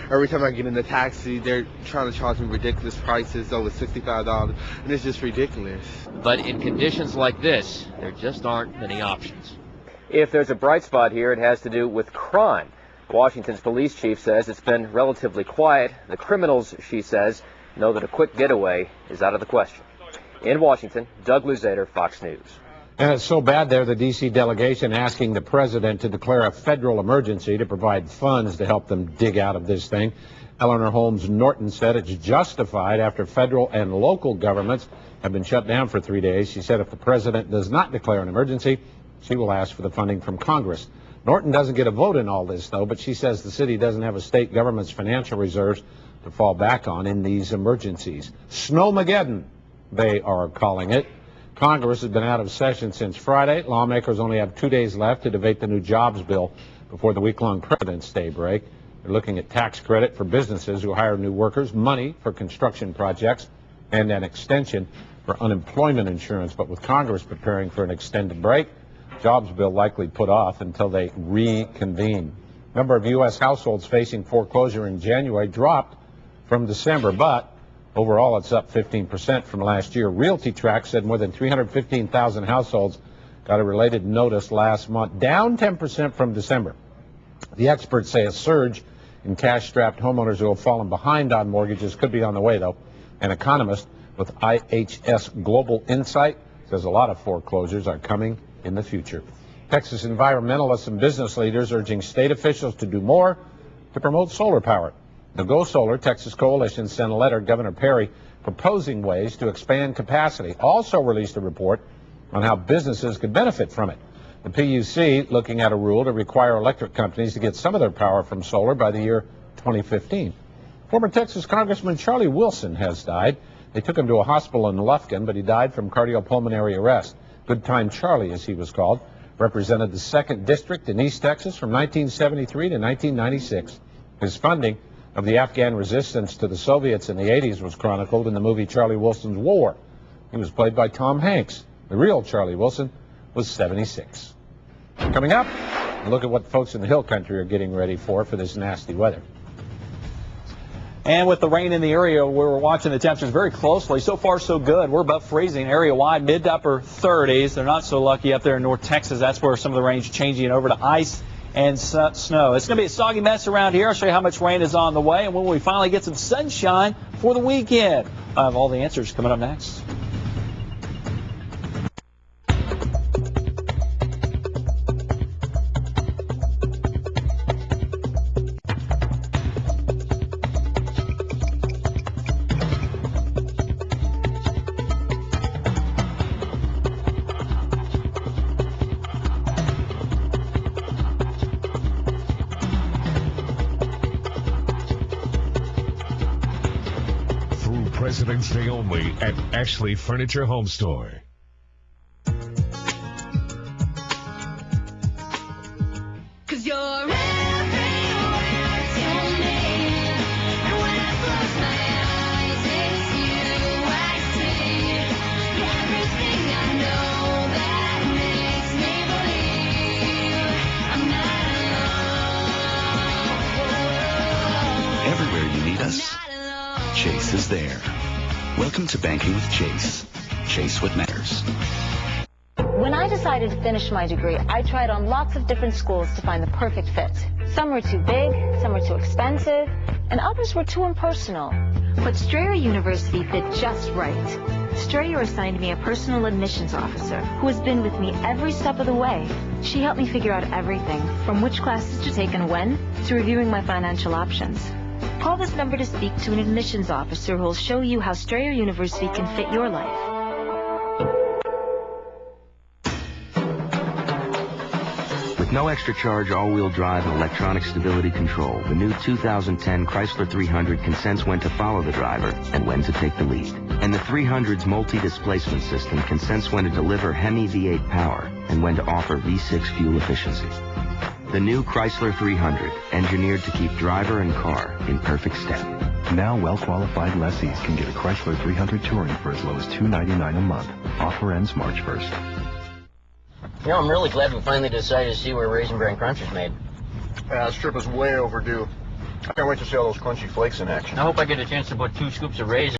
Every time I get in the taxi, they're trying to charge me ridiculous prices, over $65, and it's just ridiculous. But in conditions like this, there just aren't many options. If there's a bright spot here, it has to do with crime. Washington's police chief says it's been relatively quiet. The criminals, she says, know that a quick getaway is out of the question. In Washington, Doug Luzader, Fox News. And it's so bad there, the D.C. delegation asking the president to declare a federal emergency to provide funds to help them dig out of this thing. Eleanor Holmes Norton said it's justified after federal and local governments have been shut down for 3 days. She said if the president does not declare an emergency, she will ask for the funding from Congress. Norton doesn't get a vote in all this, though, but she says the city doesn't have a state government's financial reserves to fall back on in these emergencies. Snowmageddon, they are calling it. Congress has been out of session since Friday. Lawmakers only have 2 days left to debate the new jobs bill before the week-long President's Day break. They're looking at tax credit for businesses who hire new workers, money for construction projects, and an extension for unemployment insurance. But with Congress preparing for an extended break, jobs bill likely put off until they reconvene. Number of U.S. households facing foreclosure in January dropped from December, but overall it's up 15% from last year. Realty Track said more than 315,000 households got a related notice last month, down 10% from December. The experts say a surge in cash-strapped homeowners who have fallen behind on mortgages could be on the way, though. An economist with IHS Global Insight says a lot of foreclosures are coming in the future. Texas environmentalists and business leaders urging state officials to do more to promote solar power. The Go Solar Texas Coalition sent a letter to Governor Perry proposing ways to expand capacity. Also released a report on how businesses could benefit from it. The PUC looking at a rule to require electric companies to get some of their power from solar by the year 2015. Former Texas Congressman Charlie Wilson has died. They took him to a hospital in Lufkin, but he died from cardiopulmonary arrest. Good Time Charlie, as he was called, represented the 2nd District in East Texas from 1973 to 1996. His funding of the Afghan resistance to the Soviets in the 80s was chronicled in the movie Charlie Wilson's War. He was played by Tom Hanks. The real Charlie Wilson was 76. Coming up, look at what folks in the hill country are getting ready for this nasty weather. And with the rain in the area, we're watching the temperatures very closely. So far, so good. We're above freezing area-wide, mid to upper 30s. They're not so lucky up there in North Texas. That's where some of the rain's changing over to ice and snow. It's going to be a soggy mess around here. I'll show you how much rain is on the way and when we finally get some sunshine for the weekend. I have all the answers coming up next. President's Day only at Ashley Furniture Home Store. Cause you're everywhere to me, and when I close my eyes, it's you I see. You're everything I know that makes me believe I'm not alone. Everywhere you need us, Chase is there. Welcome to Banking with Chase. Chase what matters. When I decided to finish my degree, I tried on lots of different schools to find the perfect fit. Some were too big, some were too expensive, and others were too impersonal. But Strayer University fit just right. Strayer assigned me a personal admissions officer who has been with me every step of the way. She helped me figure out everything, from which classes to take and when, to reviewing my financial options. Call this number to speak to an admissions officer who will show you how Strayer University can fit your life. With no extra charge, all-wheel drive, and electronic stability control, the new 2010 Chrysler 300 can sense when to follow the driver and when to take the lead. And the 300's multi-displacement system can sense when to deliver Hemi V8 power and when to offer V6 fuel efficiency. The new Chrysler 300, engineered to keep driver and car in perfect step. Now well-qualified lessees can get a Chrysler 300 Touring for as low as $299 a month. Offer ends March 1st. You know, I'm really glad we finally decided to see where Raisin Bran Crunch is made. This trip is way overdue. I can't wait to see all those crunchy flakes in action. I hope I get a chance to put 2 scoops of raisins